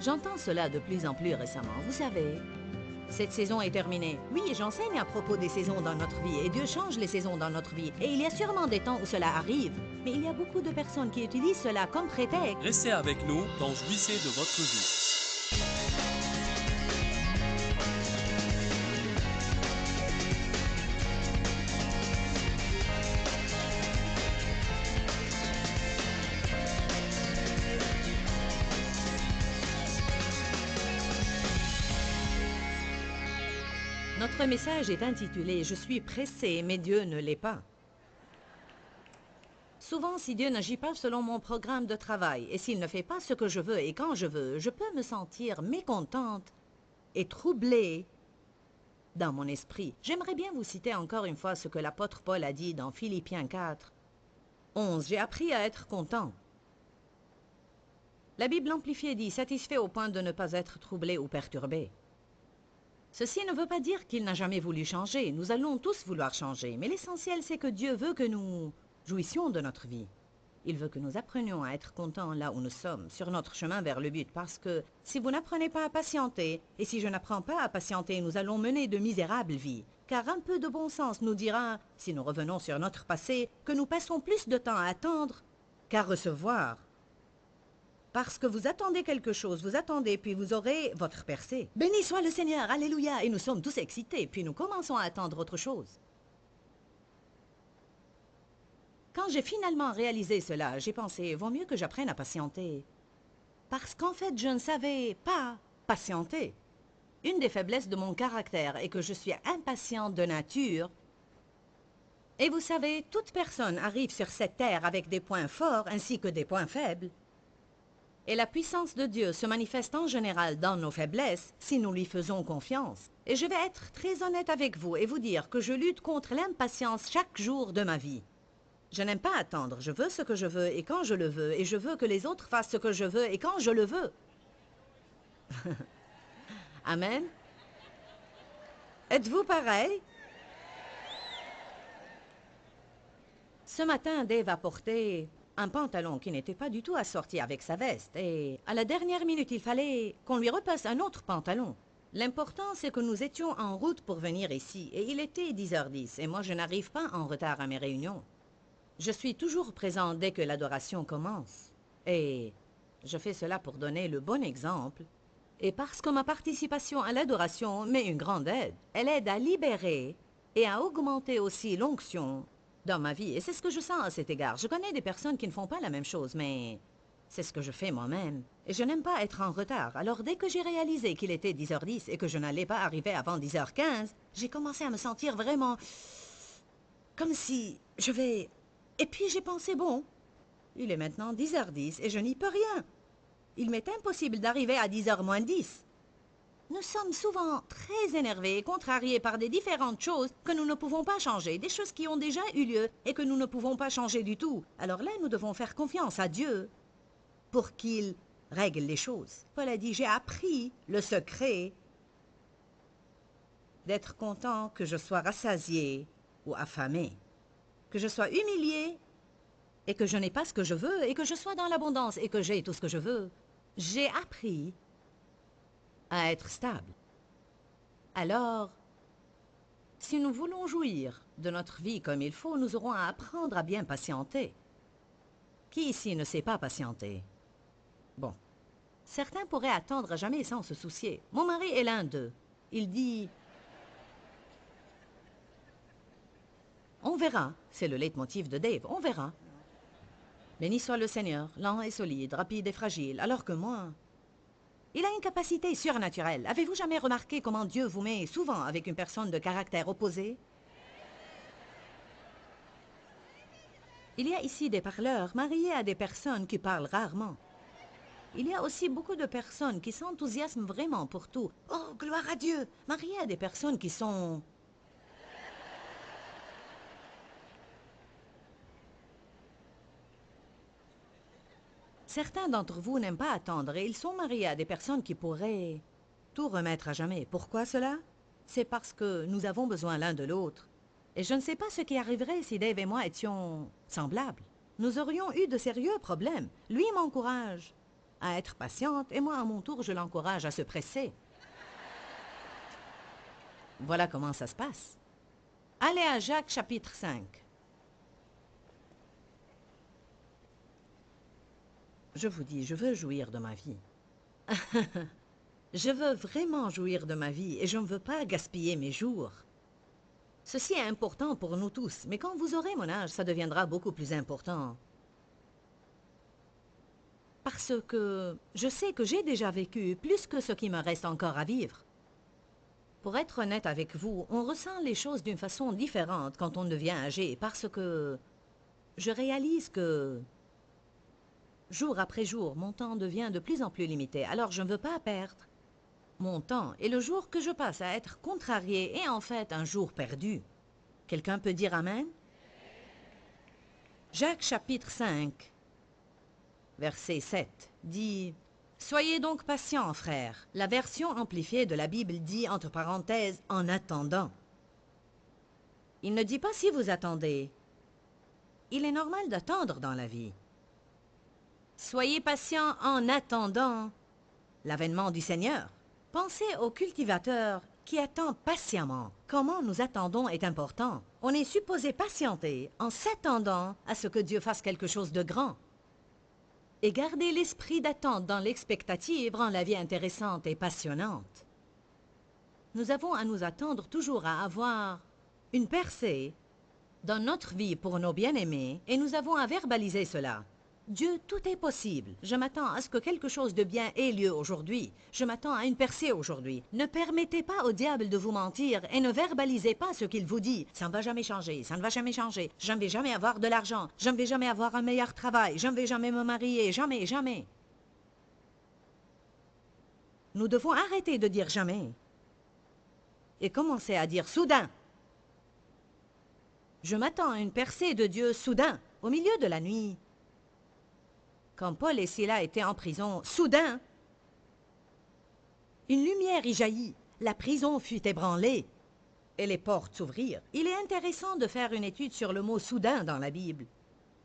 J'entends cela de plus en plus récemment, vous savez. Cette saison est terminée. Oui, j'enseigne à propos des saisons dans notre vie, et Dieu change les saisons dans notre vie. Et il y a sûrement des temps où cela arrive, mais il y a beaucoup de personnes qui utilisent cela comme prétexte. Restez avec nous dans Jouissez de votre vie. Notre message est intitulé « Je suis pressé, mais Dieu ne l'est pas ». Souvent, si Dieu n'agit pas selon mon programme de travail, et s'il ne fait pas ce que je veux et quand je veux, je peux me sentir mécontente et troublée dans mon esprit. J'aimerais bien vous citer encore une fois ce que l'apôtre Paul a dit dans Philippiens 4, 11. J'ai appris à être content. La Bible amplifiée dit « satisfait au point de ne pas être troublé ou perturbé ». Ceci ne veut pas dire qu'il n'a jamais voulu changer. Nous allons tous vouloir changer. Mais l'essentiel, c'est que Dieu veut que nous jouissions de notre vie. Il veut que nous apprenions à être contents là où nous sommes, sur notre chemin vers le but. Parce que si vous n'apprenez pas à patienter, et si je n'apprends pas à patienter, nous allons mener de misérables vies. Car un peu de bon sens nous dira, si nous revenons sur notre passé, que nous passons plus de temps à attendre qu'à recevoir. Parce que vous attendez quelque chose, vous attendez, puis vous aurez votre percée. Béni soit le Seigneur, alléluia, et nous sommes tous excités, puis nous commençons à attendre autre chose. Quand j'ai finalement réalisé cela, j'ai pensé, vaut mieux que j'apprenne à patienter. Parce qu'en fait, je ne savais pas patienter. Une des faiblesses de mon caractère est que je suis impatiente de nature. Et vous savez, toute personne arrive sur cette terre avec des points forts ainsi que des points faibles. Et la puissance de Dieu se manifeste en général dans nos faiblesses si nous lui faisons confiance. Et je vais être très honnête avec vous et vous dire que je lutte contre l'impatience chaque jour de ma vie. Je n'aime pas attendre, je veux ce que je veux et quand je le veux, et je veux que les autres fassent ce que je veux et quand je le veux. Amen. Êtes-vous pareil? Ce matin, Dave a porté un pantalon qui n'était pas du tout assorti avec sa veste. Et à la dernière minute, il fallait qu'on lui repasse un autre pantalon. L'important, c'est que nous étions en route pour venir ici. Et il était 10h10. Et moi, je n'arrive pas en retard à mes réunions. Je suis toujours présent dès que l'adoration commence. Et je fais cela pour donner le bon exemple. Et parce que ma participation à l'adoration m'est une grande aide. Elle aide à libérer et à augmenter aussi l'onction dans ma vie. Et c'est ce que je sens à cet égard. Je connais des personnes qui ne font pas la même chose, mais c'est ce que je fais moi-même. Et je n'aime pas être en retard. Alors dès que j'ai réalisé qu'il était 10h10 et que je n'allais pas arriver avant 10h15, j'ai commencé à me sentir vraiment comme si je vais... Et puis j'ai pensé, bon, il est maintenant 10h10 et je n'y peux rien. Il m'est impossible d'arriver à 10h moins 10. Nous sommes souvent très énervés et contrariés par des différentes choses que nous ne pouvons pas changer, des choses qui ont déjà eu lieu et que nous ne pouvons pas changer du tout. Alors là, nous devons faire confiance à Dieu pour qu'il règle les choses. Paul a dit, j'ai appris le secret d'être content que je sois rassasié ou affamé, que je sois humilié et que je n'ai pas ce que je veux et que je sois dans l'abondance et que j'ai tout ce que je veux. J'ai appris à être stable. Alors, si nous voulons jouir de notre vie comme il faut, nous aurons à apprendre à bien patienter. Qui ici ne sait pas patienter? Bon. Certains pourraient attendre à jamais sans se soucier. Mon mari est l'un d'eux. Il dit... On verra. C'est le leitmotiv de Dave. On verra. Béni soit le Seigneur, lent et solide, rapide et fragile, alors que moi... Il a une capacité surnaturelle. Avez-vous jamais remarqué comment Dieu vous met souvent avec une personne de caractère opposé? Il y a ici des parleurs mariés à des personnes qui parlent rarement. Il y a aussi beaucoup de personnes qui s'enthousiasment vraiment pour tout. Oh, gloire à Dieu! Mariés à des personnes qui sont... Certains d'entre vous n'aiment pas attendre et ils sont mariés à des personnes qui pourraient tout remettre à jamais. Pourquoi cela? C'est parce que nous avons besoin l'un de l'autre. Et je ne sais pas ce qui arriverait si Dave et moi étions semblables. Nous aurions eu de sérieux problèmes. Lui m'encourage à être patiente et moi, à mon tour, je l'encourage à se presser. Voilà comment ça se passe. Allez à Jacques chapitre 5. Je vous dis, je veux jouir de ma vie. Je veux vraiment jouir de ma vie et je ne veux pas gaspiller mes jours. Ceci est important pour nous tous, mais quand vous aurez mon âge, ça deviendra beaucoup plus important. Parce que je sais que j'ai déjà vécu plus que ce qui me reste encore à vivre. Pour être honnête avec vous, on ressent les choses d'une façon différente quand on devient âgé, parce que je réalise que jour après jour, mon temps devient de plus en plus limité, alors je ne veux pas perdre mon temps. Et le jour que je passe à être contrarié est en fait un jour perdu. Quelqu'un peut dire Amen? Jacques chapitre 5, verset 7 dit « Soyez donc patients, frères. » La version amplifiée de la Bible dit, entre parenthèses, « en attendant ». Il ne dit pas si vous attendez. Il est normal d'attendre dans la vie. Soyez patients en attendant l'avènement du Seigneur. Pensez au cultivateur qui attend patiemment. Comment nous attendons est important. On est supposé patienter en s'attendant à ce que Dieu fasse quelque chose de grand. Et garder l'esprit d'attente dans l'expectative rend la vie intéressante et passionnante. Nous avons à nous attendre toujours à avoir une percée dans notre vie pour nos bien-aimés et nous avons à verbaliser cela. Dieu, tout est possible. Je m'attends à ce que quelque chose de bien ait lieu aujourd'hui. Je m'attends à une percée aujourd'hui. Ne permettez pas au diable de vous mentir et ne verbalisez pas ce qu'il vous dit. Ça ne va jamais changer, ça ne va jamais changer. Je ne vais jamais avoir de l'argent. Je ne vais jamais avoir un meilleur travail. Je ne vais jamais me marier. Jamais, jamais. Nous devons arrêter de dire jamais et commencer à dire soudain. Je m'attends à une percée de Dieu soudain, au milieu de la nuit. Quand Paul et Silas étaient en prison, soudain, une lumière y jaillit, la prison fut ébranlée et les portes s'ouvrirent. Il est intéressant de faire une étude sur le mot « soudain » dans la Bible,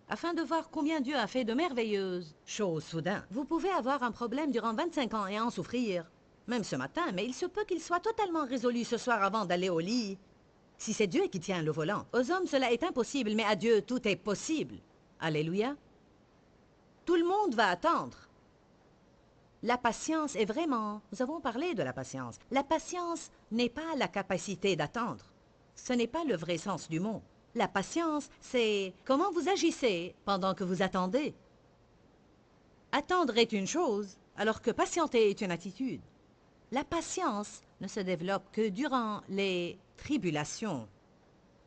afin de voir combien Dieu a fait de merveilleuses choses soudain. Vous pouvez avoir un problème durant 25 ans et en souffrir, même ce matin, mais il se peut qu'il soit totalement résolu ce soir avant d'aller au lit, si c'est Dieu qui tient le volant. Aux hommes, cela est impossible, mais à Dieu, tout est possible. Alléluia. Tout le monde va attendre. La patience est vraiment... Nous avons parlé de la patience. La patience n'est pas la capacité d'attendre. Ce n'est pas le vrai sens du mot. La patience, c'est comment vous agissez pendant que vous attendez. Attendre est une chose, alors que patienter est une attitude. La patience ne se développe que durant les tribulations.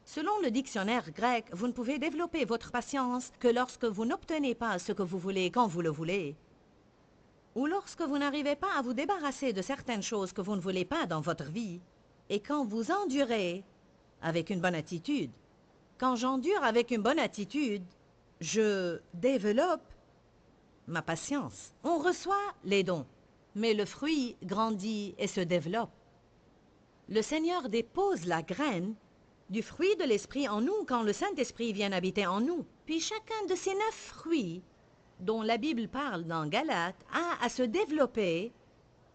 Selon le dictionnaire grec, vous ne pouvez développer votre patience que lorsque vous n'obtenez pas ce que vous voulez quand vous le voulez, ou lorsque vous n'arrivez pas à vous débarrasser de certaines choses que vous ne voulez pas dans votre vie, et quand vous endurez avec une bonne attitude. Quand j'endure avec une bonne attitude, je développe ma patience. On reçoit les dons, mais le fruit grandit et se développe. Le Seigneur dépose la graine du fruit de l'Esprit en nous quand le Saint-Esprit vient habiter en nous. Puis chacun de ces 9 fruits dont la Bible parle dans Galates a à se développer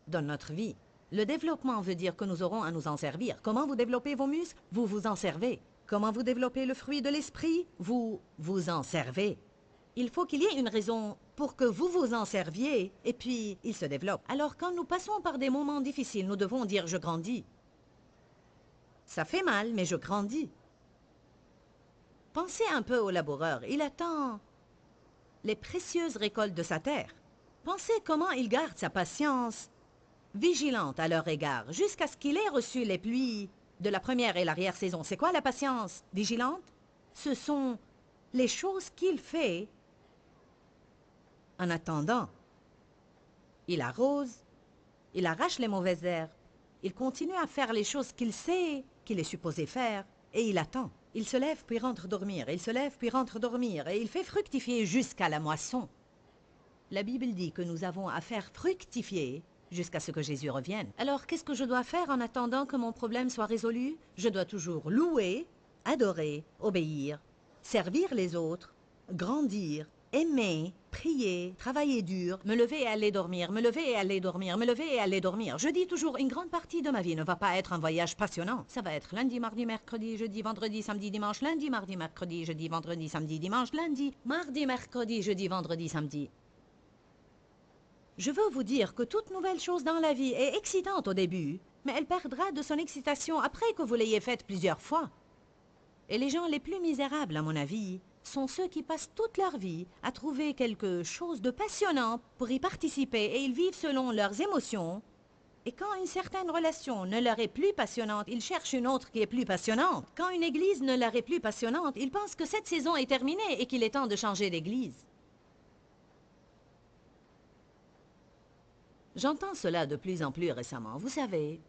dans notre vie. Le développement veut dire que nous aurons à nous en servir. Comment vous développez vos muscles? Vous vous en servez. Comment vous développez le fruit de l'Esprit? Vous vous en servez. Il faut qu'il y ait une raison pour que vous vous en serviez et puis il se développe. Alors quand nous passons par des moments difficiles, nous devons dire « je grandis ». Ça fait mal, mais je grandis. Pensez un peu au laboureur. Il attend les précieuses récoltes de sa terre. Pensez comment il garde sa patience vigilante à leur égard, jusqu'à ce qu'il ait reçu les pluies de la première et l'arrière-saison. C'est quoi la patience vigilante? Ce sont les choses qu'il fait en attendant. Il arrose, il arrache les mauvaises herbes, il continue à faire les choses qu'il sait qu'il est supposé faire, et il attend. Il se lève puis rentre dormir, il se lève puis rentre dormir, et il fait fructifier jusqu'à la moisson. La Bible dit que nous avons à faire fructifier jusqu'à ce que Jésus revienne. Alors, qu'est-ce que je dois faire en attendant que mon problème soit résolu? Je dois toujours louer, adorer, obéir, servir les autres, grandir, aimer, prier. prier, travailler dur, me lever et aller dormir, me lever et aller dormir, me lever et aller dormir. Je dis toujours, une grande partie de ma vie ne va pas être un voyage passionnant. Ça va être lundi, mardi, mercredi, jeudi, vendredi, samedi, dimanche, lundi, mardi, mercredi, jeudi, vendredi, samedi, dimanche, lundi, mardi, mercredi, jeudi, vendredi, samedi. Je veux vous dire que toute nouvelle chose dans la vie est excitante au début, mais elle perdra de son excitation après que vous l'ayez faite plusieurs fois. Et les gens les plus misérables, à mon avis, sont ceux qui passent toute leur vie à trouver quelque chose de passionnant pour y participer et ils vivent selon leurs émotions. Et quand une certaine relation ne leur est plus passionnante, ils cherchent une autre qui est plus passionnante. Quand une église ne leur est plus passionnante, ils pensent que cette saison est terminée et qu'il est temps de changer d'église. J'entends cela de plus en plus récemment. Vous savez,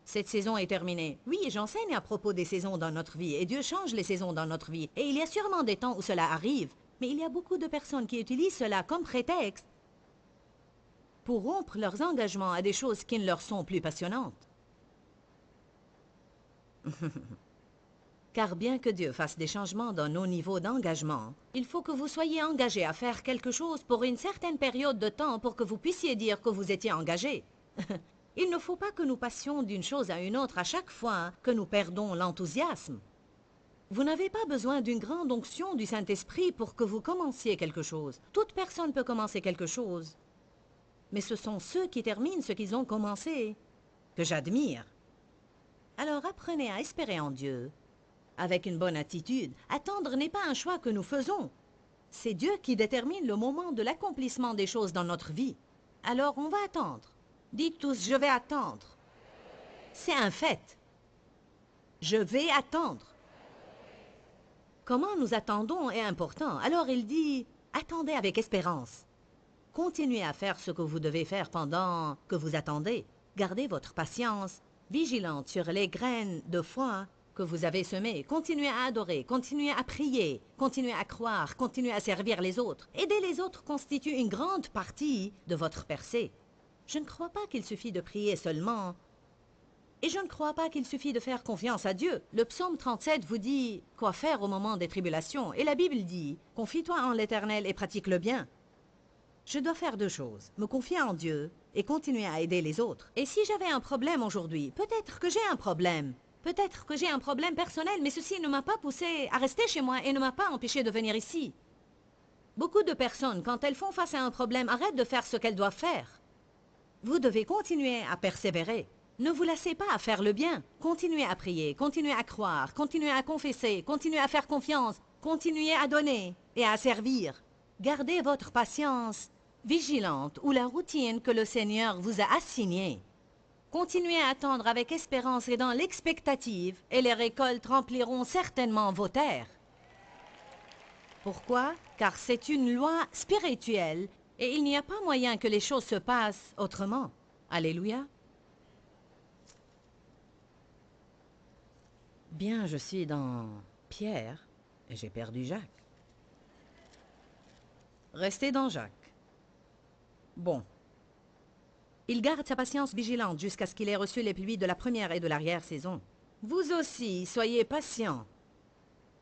cette saison est terminée. Oui, j'enseigne à propos des saisons dans notre vie, et Dieu change les saisons dans notre vie. Et il y a sûrement des temps où cela arrive, mais il y a beaucoup de personnes qui utilisent cela comme prétexte pour rompre leurs engagements à des choses qui ne leur sont plus passionnantes. Car bien que Dieu fasse des changements dans nos niveaux d'engagement, il faut que vous soyez engagé à faire quelque chose pour une certaine période de temps pour que vous puissiez dire que vous étiez engagé. Il ne faut pas que nous passions d'une chose à une autre à chaque fois que nous perdons l'enthousiasme. Vous n'avez pas besoin d'une grande onction du Saint-Esprit pour que vous commenciez quelque chose. Toute personne peut commencer quelque chose. Mais ce sont ceux qui terminent ce qu'ils ont commencé que j'admire. Alors apprenez à espérer en Dieu. Avec une bonne attitude, attendre n'est pas un choix que nous faisons. C'est Dieu qui détermine le moment de l'accomplissement des choses dans notre vie. Alors on va attendre. Dites tous, je vais attendre. C'est un fait. Je vais attendre. Comment nous attendons est important. Alors il dit, attendez avec espérance. Continuez à faire ce que vous devez faire pendant que vous attendez. Gardez votre patience, vigilante sur les graines de foi que vous avez semées. Continuez à adorer, continuez à prier, continuez à croire, continuez à servir les autres. Aider les autres constitue une grande partie de votre percée. Je ne crois pas qu'il suffit de prier seulement. Et je ne crois pas qu'il suffit de faire confiance à Dieu. Le psaume 37 vous dit quoi faire au moment des tribulations. Et la Bible dit, confie-toi en l'Éternel et pratique le bien. Je dois faire deux choses, me confier en Dieu et continuer à aider les autres. Et si j'avais un problème aujourd'hui, peut-être que j'ai un problème. Peut-être que j'ai un problème personnel, mais ceci ne m'a pas poussé à rester chez moi et ne m'a pas empêché de venir ici. Beaucoup de personnes, quand elles font face à un problème, arrêtent de faire ce qu'elles doivent faire. Vous devez continuer à persévérer. Ne vous lassez pas à faire le bien. Continuez à prier, continuez à croire, continuez à confesser, continuez à faire confiance, continuez à donner et à servir. Gardez votre patience vigilante ou la routine que le Seigneur vous a assignée. Continuez à attendre avec espérance et dans l'expectative, et les récoltes rempliront certainement vos terres. Pourquoi? Car c'est une loi spirituelle, et il n'y a pas moyen que les choses se passent autrement. Alléluia. Bien, je suis dans Pierre, et j'ai perdu Jacques. Restez dans Jacques. Bon. Il garde sa patience vigilante jusqu'à ce qu'il ait reçu les pluies de la première et de l'arrière-saison. Vous aussi, soyez patients.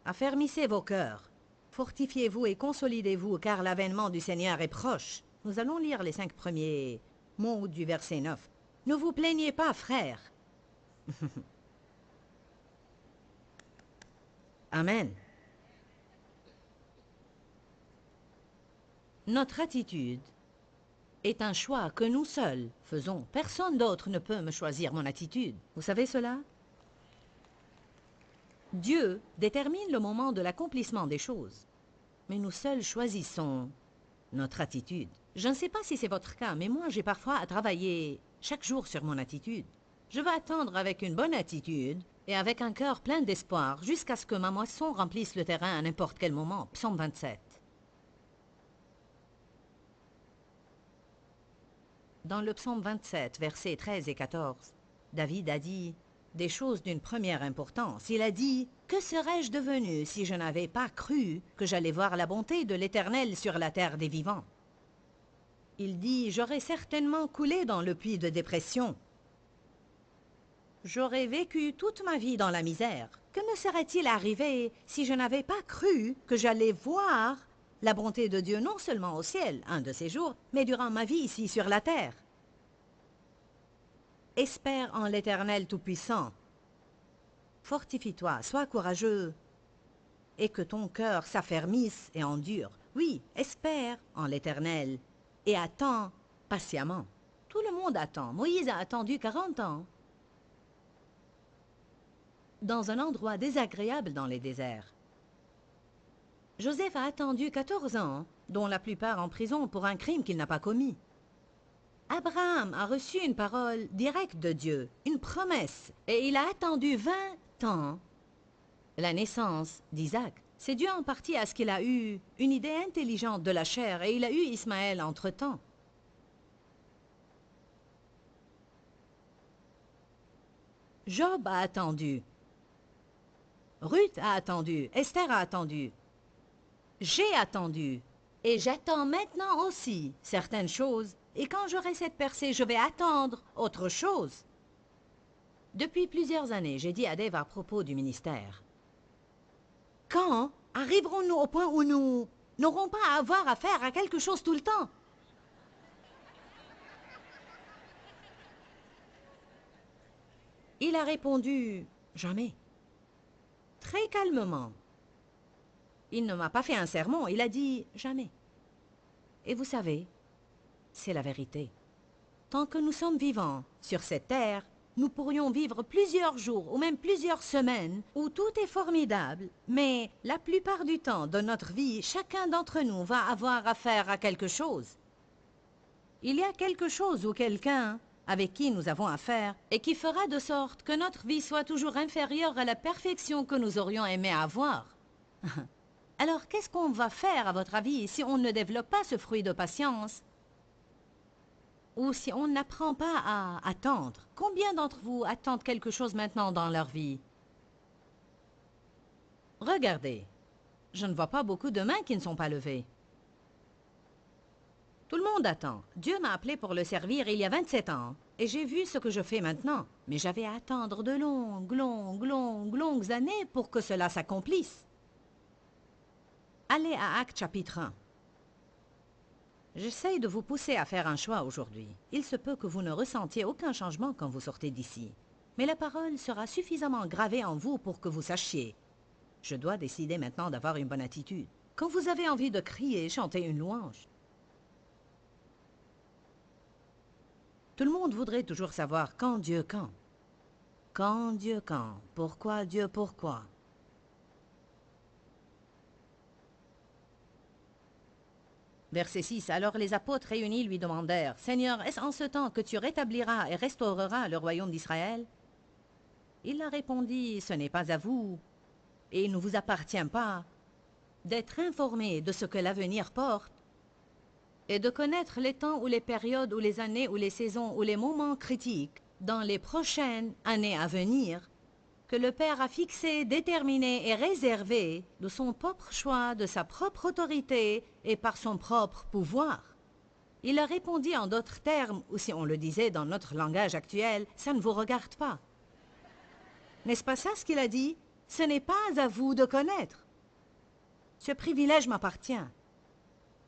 Affermissez vos cœurs. Fortifiez-vous et consolidez-vous, car l'avènement du Seigneur est proche. Nous allons lire les 5 premiers mots du verset 9. Ne vous plaignez pas, frères. Amen. Notre attitude est un choix que nous seuls faisons. Personne d'autre ne peut me choisir mon attitude. Vous savez cela? Dieu détermine le moment de l'accomplissement des choses. Mais nous seuls choisissons notre attitude. Je ne sais pas si c'est votre cas, mais moi j'ai parfois à travailler chaque jour sur mon attitude. Je veux attendre avec une bonne attitude et avec un cœur plein d'espoir jusqu'à ce que ma moisson remplisse le terrain à n'importe quel moment. Psaume 27. Dans le psaume 27, versets 13 et 14, David a dit des choses d'une première importance. Il a dit « Que serais-je devenu si je n'avais pas cru que j'allais voir la bonté de l'Éternel sur la terre des vivants ?» Il dit « J'aurais certainement coulé dans le puits de dépression. J'aurais vécu toute ma vie dans la misère. Que me serait-il arrivé si je n'avais pas cru que j'allais voir la bonté de Dieu non seulement au ciel, un de ces jours, mais durant ma vie ici sur la terre. Espère en l'Éternel Tout-Puissant. Fortifie-toi, sois courageux, et que ton cœur s'affermisse et endure. Oui, espère en l'Éternel, et attends patiemment. Tout le monde attend. Moïse a attendu 40 ans. Dans un endroit désagréable dans les déserts. Joseph a attendu 14 ans, dont la plupart en prison pour un crime qu'il n'a pas commis. Abraham a reçu une parole directe de Dieu, une promesse, et il a attendu 20 ans. La naissance d'Isaac, c'est dû en partie à ce qu'il a eu une idée intelligente de la chair, et il a eu Ismaël entre-temps. Job a attendu. Ruth a attendu. Esther a attendu. J'ai attendu. Et j'attends maintenant aussi certaines choses. Et quand j'aurai cette percée, je vais attendre autre chose. Depuis plusieurs années, j'ai dit à Dave à propos du ministère. Quand arriverons-nous au point où nous n'aurons pas à avoir affaire à quelque chose tout le temps? Il a répondu « Jamais ». Très calmement. Il ne m'a pas fait un sermon, il a dit « Jamais ». Et vous savez, c'est la vérité. Tant que nous sommes vivants sur cette terre, nous pourrions vivre plusieurs jours ou même plusieurs semaines où tout est formidable, mais la plupart du temps de notre vie, chacun d'entre nous va avoir affaire à quelque chose. Il y a quelque chose ou quelqu'un avec qui nous avons affaire et qui fera de sorte que notre vie soit toujours inférieure à la perfection que nous aurions aimé avoir. Alors, qu'est-ce qu'on va faire, à votre avis, si on ne développe pas ce fruit de patience? Ou si on n'apprend pas à attendre? Combien d'entre vous attendent quelque chose maintenant dans leur vie? Regardez, je ne vois pas beaucoup de mains qui ne sont pas levées. Tout le monde attend. Dieu m'a appelé pour le servir il y a 27 ans. Et j'ai vu ce que je fais maintenant. Mais j'avais à attendre de longues années pour que cela s'accomplisse. Allez à Actes chapitre 1. J'essaye de vous pousser à faire un choix aujourd'hui. Il se peut que vous ne ressentiez aucun changement quand vous sortez d'ici. Mais la parole sera suffisamment gravée en vous pour que vous sachiez. Je dois décider maintenant d'avoir une bonne attitude. Quand vous avez envie de crier, chanter une louange. Tout le monde voudrait toujours savoir quand Dieu quand. Quand Dieu quand. Pourquoi Dieu pourquoi. Verset 6. Alors les apôtres réunis lui demandèrent, « Seigneur, est-ce en ce temps que tu rétabliras et restaureras le royaume d'Israël » Il leur répondit, « Ce n'est pas à vous, et il ne vous appartient pas, d'être informés de ce que l'avenir porte, et de connaître les temps ou les périodes ou les années ou les saisons ou les moments critiques dans les prochaines années à venir, que le Père a fixé, déterminé et réservé de son propre choix, de sa propre autorité et par son propre pouvoir. » Il leur répondit en d'autres termes, ou si on le disait dans notre langage actuel, « ça ne vous regarde pas ». N'est-ce pas ça ce qu'il a dit? Ce n'est pas à vous de connaître. Ce privilège m'appartient.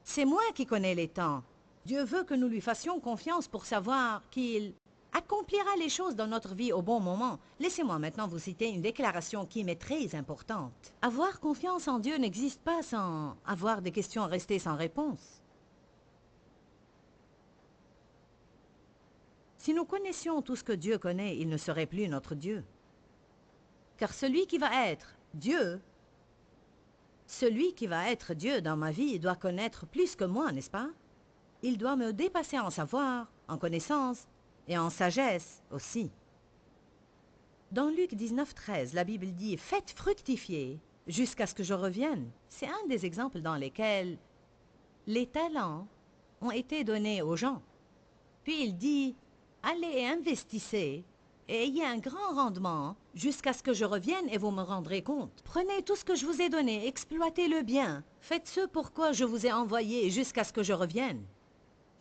C'est moi qui connais les temps. Dieu veut que nous lui fassions confiance pour savoir qu'il accomplira les choses dans notre vie au bon moment. Laissez-moi maintenant vous citer une déclaration qui m'est très importante. Avoir confiance en Dieu n'existe pas sans avoir des questions restées sans réponse. Si nous connaissions tout ce que Dieu connaît, il ne serait plus notre Dieu. Car celui qui va être Dieu dans ma vie doit connaître plus que moi, n'est-ce pas? Il doit me dépasser en savoir, en connaissance et en sagesse aussi. Dans Luc 19, 13, la Bible dit « Faites fructifier jusqu'à ce que je revienne ». C'est un des exemples dans lesquels les talents ont été donnés aux gens. Puis il dit « Allez et investissez et ayez un grand rendement jusqu'à ce que je revienne et vous me rendrez compte. Prenez tout ce que je vous ai donné, exploitez-le bien. Faites ce pourquoi je vous ai envoyé jusqu'à ce que je revienne. »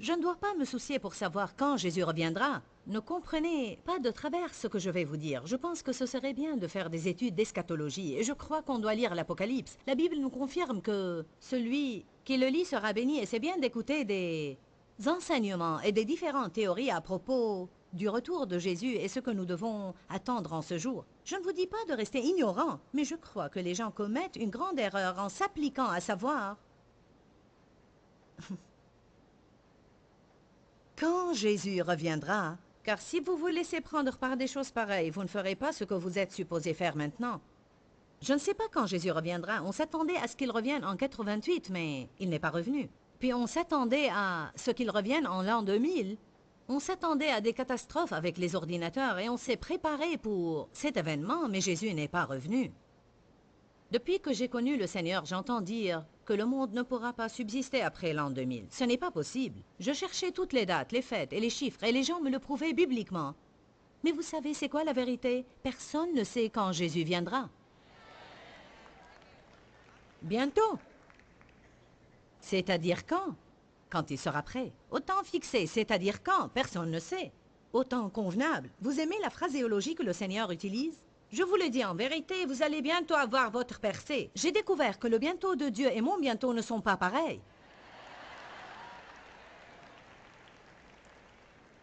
Je ne dois pas me soucier pour savoir quand Jésus reviendra. Ne comprenez pas de travers ce que je vais vous dire. Je pense que ce serait bien de faire des études d'eschatologie et je crois qu'on doit lire l'Apocalypse. La Bible nous confirme que celui Qui le lit sera béni et c'est bien d'écouter des enseignements et des différentes théories à propos du retour de Jésus et ce que nous devons attendre en ce jour. Je ne vous dis pas de rester ignorant, mais je crois que les gens commettent une grande erreur en s'appliquant à savoir quand Jésus reviendra. Car si vous vous laissez prendre par des choses pareilles, vous ne ferez pas ce que vous êtes supposé faire maintenant. Je ne sais pas quand Jésus reviendra. On s'attendait à ce qu'il revienne en 88, mais il n'est pas revenu. Puis on s'attendait à ce qu'il revienne en l'an 2000. On s'attendait à des catastrophes avec les ordinateurs et on s'est préparé pour cet événement, mais Jésus n'est pas revenu. Depuis que j'ai connu le Seigneur, j'entends dire que le monde ne pourra pas subsister après l'an 2000. Ce n'est pas possible. Je cherchais toutes les dates, les fêtes et les chiffres, et les gens me le prouvaient bibliquement. Mais vous savez, c'est quoi la vérité? Personne ne sait quand Jésus viendra. Bientôt. C'est-à-dire quand? Quand il sera prêt. Au temps fixé, c'est-à-dire quand? Personne ne sait. Au temps convenable. Vous aimez la phraséologie que le Seigneur utilise? Je vous le dis en vérité, vous allez bientôt avoir votre percée. J'ai découvert que le bientôt de Dieu et mon bientôt ne sont pas pareils.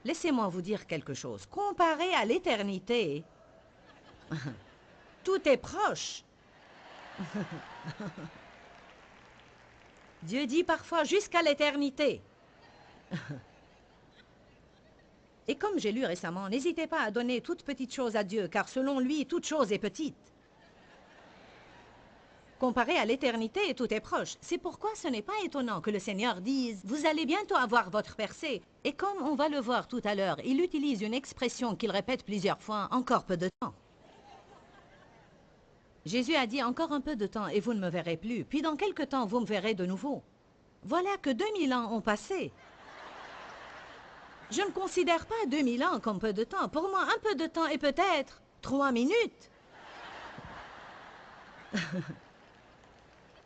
Laissez-moi vous dire quelque chose. Comparé à l'éternité, tout est proche. Dieu dit parfois jusqu'à l'éternité. Et comme j'ai lu récemment, n'hésitez pas à donner toute petite chose à Dieu, car selon lui, toute chose est petite. Comparé à l'éternité, tout est proche. C'est pourquoi ce n'est pas étonnant que le Seigneur dise « Vous allez bientôt avoir votre percée ». Et comme on va le voir tout à l'heure, il utilise une expression qu'il répète plusieurs fois « encore peu de temps ». Jésus a dit « encore un peu de temps et vous ne me verrez plus, puis dans quelque temps vous me verrez de nouveau ». Voilà que 2000 ans ont passé. Je ne considère pas 2000 ans comme peu de temps. Pour moi, un peu de temps est peut-être 3 minutes.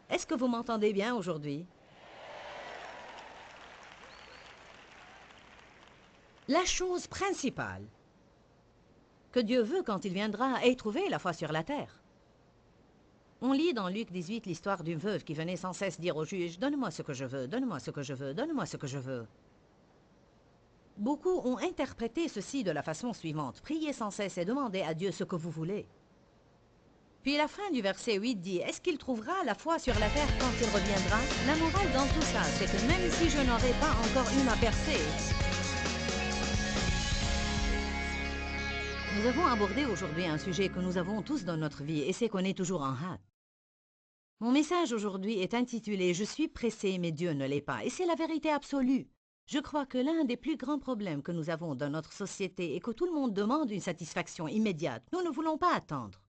Est-ce que vous m'entendez bien aujourd'hui? La chose principale que Dieu veut quand il viendra est trouver la foi sur la terre. On lit dans Luc 18 l'histoire d'une veuve qui venait sans cesse dire au juge « Donne-moi ce que je veux, donne-moi ce que je veux, donne-moi ce que je veux ». Beaucoup ont interprété ceci de la façon suivante. Priez sans cesse et demandez à Dieu ce que vous voulez. Puis la fin du verset 8 dit, est-ce qu'il trouvera la foi sur la terre quand il reviendra? La morale dans tout ça, c'est que même si je n'aurais pas encore eu ma percée, nous avons abordé aujourd'hui un sujet que nous avons tous dans notre vie et c'est qu'on est toujours en hâte. Mon message aujourd'hui est intitulé « Je suis pressé, mais Dieu ne l'est pas » et c'est la vérité absolue. Je crois que l'un des plus grands problèmes que nous avons dans notre société est que tout le monde demande une satisfaction immédiate. Nous ne voulons pas attendre.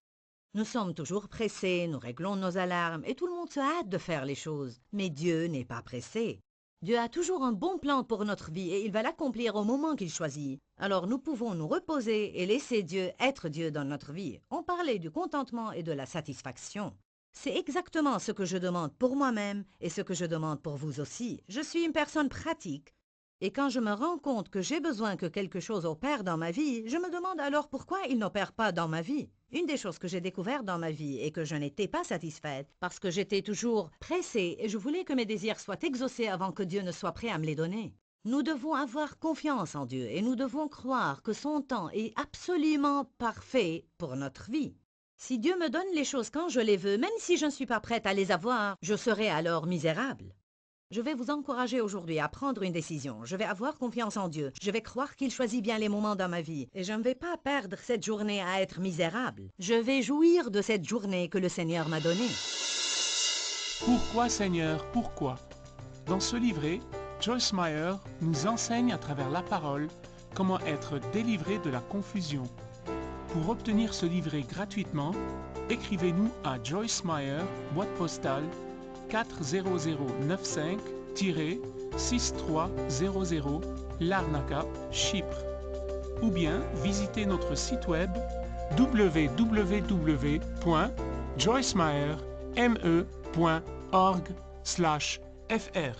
Nous sommes toujours pressés, nous réglons nos alarmes et tout le monde se hâte de faire les choses. Mais Dieu n'est pas pressé. Dieu a toujours un bon plan pour notre vie et il va l'accomplir au moment qu'il choisit. Alors nous pouvons nous reposer et laisser Dieu être Dieu dans notre vie. On parlait du contentement et de la satisfaction. C'est exactement ce que je demande pour moi-même et ce que je demande pour vous aussi. Je suis une personne pratique. Et quand je me rends compte que j'ai besoin que quelque chose opère dans ma vie, je me demande alors pourquoi il n'opère pas dans ma vie. Une des choses que j'ai découvertes dans ma vie est que je n'étais pas satisfaite parce que j'étais toujours pressée et je voulais que mes désirs soient exaucés avant que Dieu ne soit prêt à me les donner. Nous devons avoir confiance en Dieu et nous devons croire que son temps est absolument parfait pour notre vie. Si Dieu me donne les choses quand je les veux, même si je ne suis pas prête à les avoir, je serai alors misérable. Je vais vous encourager aujourd'hui à prendre une décision. Je vais avoir confiance en Dieu. Je vais croire qu'il choisit bien les moments dans ma vie. Et je ne vais pas perdre cette journée à être misérable. Je vais jouir de cette journée que le Seigneur m'a donnée. Pourquoi, Seigneur, pourquoi? Dans ce livret, Joyce Meyer nous enseigne à travers la parole comment être délivré de la confusion. Pour obtenir ce livret gratuitement, écrivez-nous à Joyce Meyer, boîte postale 40095-6300 Larnaca, Chypre. Ou bien visitez notre site web www.joycemeyer.org/fr.